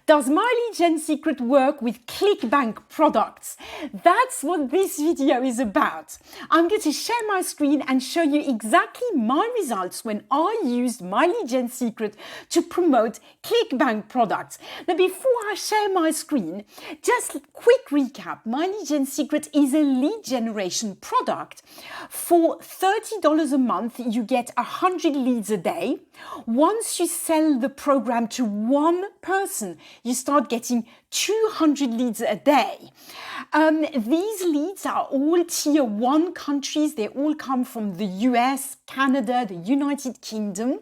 Does My Lead Gen Secret work with ClickBank products? That's what this video is about. I'm going to share my screen and show you exactly my results when I used My Lead Gen Secret to promote ClickBank products. Now, before I share my screen, just a quick recap. My Lead Gen Secret is a lead generation product. For $30 a month, you get 100 leads a day. Once you sell the program to one person, you start getting 200 leads a day. These leads are all tier 1 countries. They all come from the US, Canada, the United Kingdom.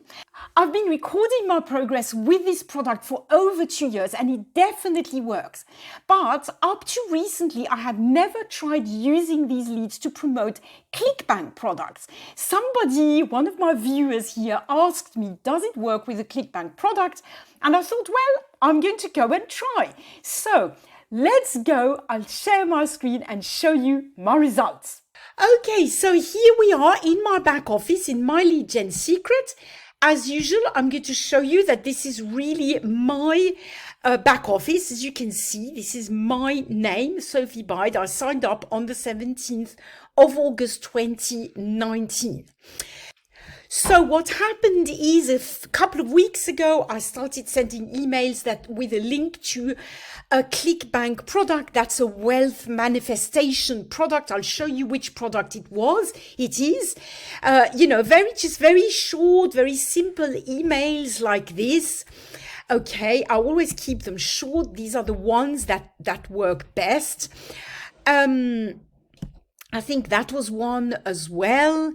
I've been recording my progress with this product for over 2 years and it definitely works. But up to recently, I had never tried using these leads to promote ClickBank products. Somebody, one of my viewers here, asked me, does it work with a ClickBank product? And I thought, well, I'm going to go and try. So let's go. I'll share my screen and show you my results. Okay, so here we are in my back office in My Lead Gen Secret. As usual, I'm going to show you that this is really my back office. As you can see, this is my name, Sophie Bide. I signed up on the 17th of August 2019. So what happened is a couple of weeks ago, I started sending emails that with a link to a ClickBank product. That's a wealth manifestation product. I'll show you which product it is. Very short, very simple emails like this. Okay, I always keep them short. These are the ones that work best. I think that was one as well.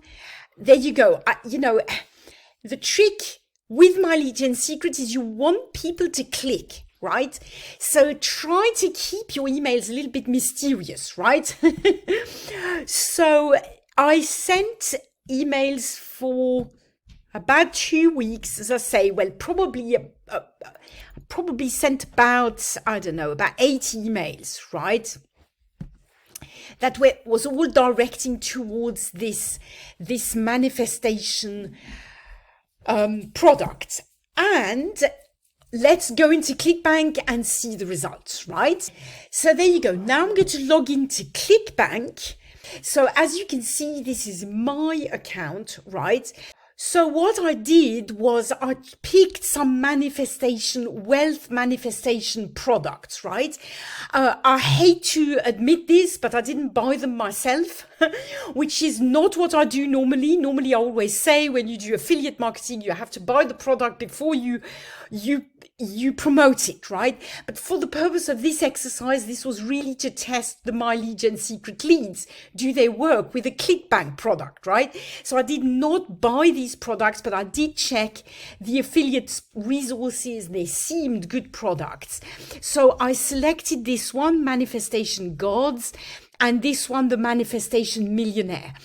There you go. The trick with My Lead Gen Secret is you want people to click, right? So try to keep your emails a little bit mysterious, right? So I sent emails for about 2 weeks, as I say. Well, probably sent about 80 emails, right? That was all directing towards this manifestation product. And let's go into ClickBank and see the results, right? So there you go. Now I'm going to log into ClickBank. So as you can see, this is my account, right? So what I did was I picked some wealth manifestation products, right? I hate to admit this, but I didn't buy them myself, which is not what I do normally. Normally, I always say when you do affiliate marketing, you have to buy the product before you promote it, right? But for the purpose of this exercise, this was really to test the My Lead Gen Secret leads. Do they work with a ClickBank product, right? So I did not buy these products, but I did check the affiliate resources. They seemed good products. So I selected this one, Manifestation Gods, and this one, the Manifestation Millionaire.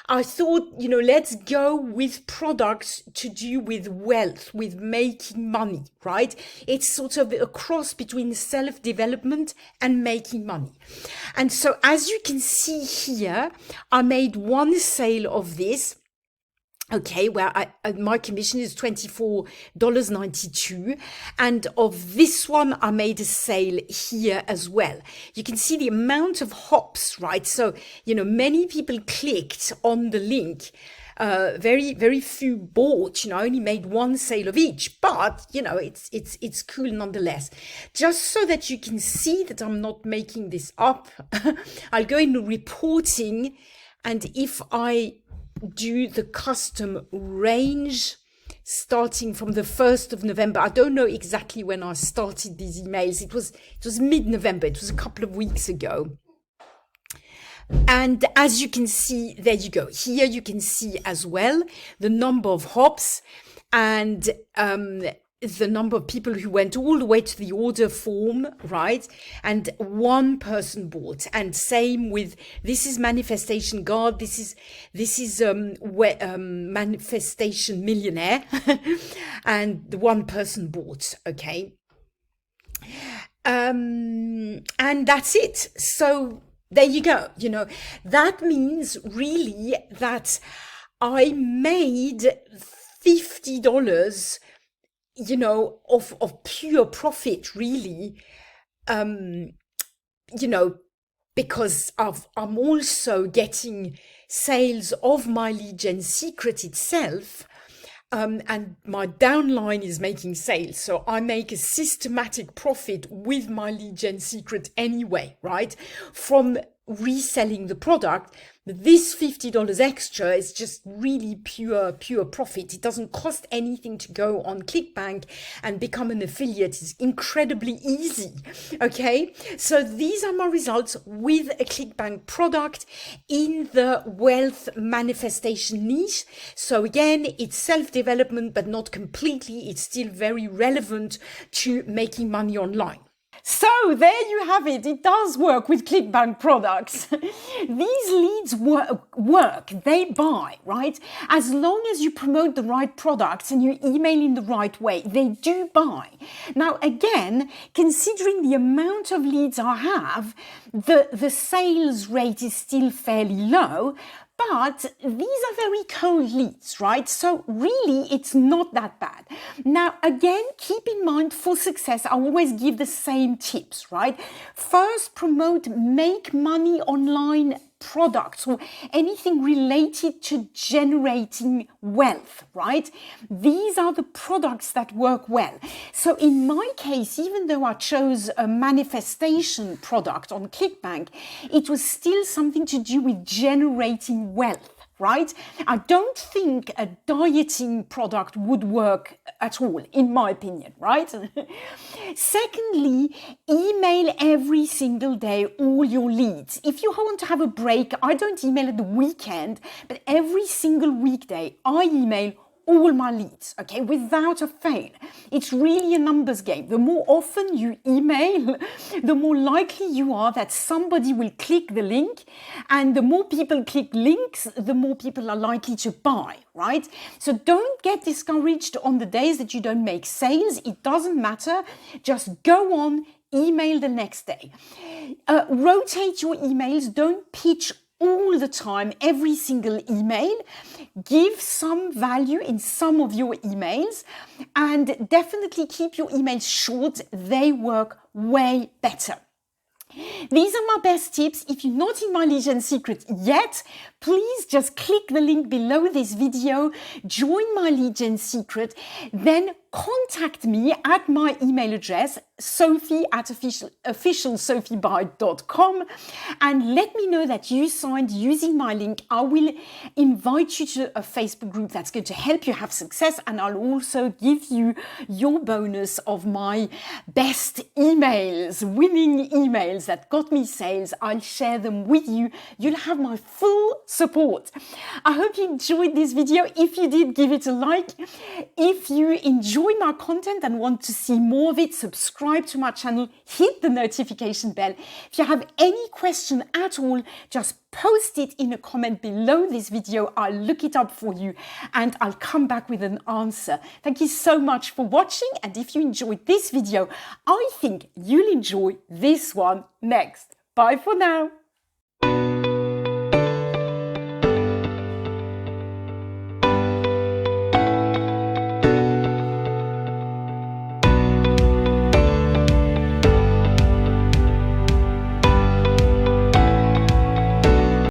I thought, let's go with products to do with wealth, with making money, right? It's sort of a cross between self-development and making money. And so as you can see here, I made one sale of this. Okay, well, my commission is $24.92. And of this one, I made a sale here as well. You can see the amount of hops, right? So, many people clicked on the link. Very, very few bought, I only made one sale of each, but, it's cool nonetheless. Just so that you can see that I'm not making this up, I'll go into reporting, and if I do the custom range starting from the 1st of November. I don't know exactly when I started these emails. It was mid-November. It was a couple of weeks ago. And as you can see, there you go. Here you can see as well the number of hops and the number of people who went all the way to the order form, right? And one person bought. And same with, this is Manifestation God. This is Manifestation Millionaire. And the one person bought, okay? And that's it. So there you go. That means really that I made $50 of pure profit, really, because I'm also getting sales of my lead gen secret itself. And my downline is making sales. So I make a systematic profit with my lead gen secret anyway, right? From reselling the product. This $50 extra is just really pure profit. It doesn't cost anything to go on ClickBank and become an affiliate. It's incredibly easy. Okay, so these are my results with a ClickBank product in the wealth manifestation niche. So again, it's self-development, but not completely. It's still very relevant to making money online. So there you have it. It does work with ClickBank products. These leads work, they buy, right? As long as you promote the right products and you email in the right way, they do buy. Now, again, considering the amount of leads I have, the sales rate is still fairly low. But these are very cold leads, right? So really, it's not that bad. Now, again, keep in mind for success, I always give the same tips, right? First, promote make money online products or anything related to generating wealth, right? These are the products that work well. So in my case, even though I chose a manifestation product on ClickBank, it was still something to do with generating wealth. Right? I don't think a dieting product would work at all, in my opinion, right? Secondly, email every single day all your leads. If you want to have a break, I don't email at the weekend, but every single weekday, I email all my leads, okay, without a fail. It's really a numbers game. The more often you email, the more likely you are that somebody will click the link, and the more people click links, the more people are likely to buy, right? So don't get discouraged on the days that you don't make sales. It doesn't matter. Just go on, email the next day. Rotate your emails. Don't pitch all the time, every single email. Give some value in some of your emails, and definitely keep your emails short. They work way better. These are my best tips. If you're not in my lead gen secret yet, please just click the link below this video, join my lead gen secret, then contact me at my email address, sophie@officialsophieby.com, and let me know that you signed using my link. I will invite you to a Facebook group that's going to help you have success, and I'll also give you your bonus of my best emails, winning emails that got me sales. I'll share them with you. You'll have my full support. I hope you enjoyed this video. If you did, give it a like. If you enjoy my content and want to see more of it, subscribe to my channel, hit the notification bell. If you have any question at all, just post it in a comment below this video. I'll look it up for you and I'll come back with an answer. Thank you so much for watching, and if you enjoyed this video, I think you'll enjoy this one next. Bye for now.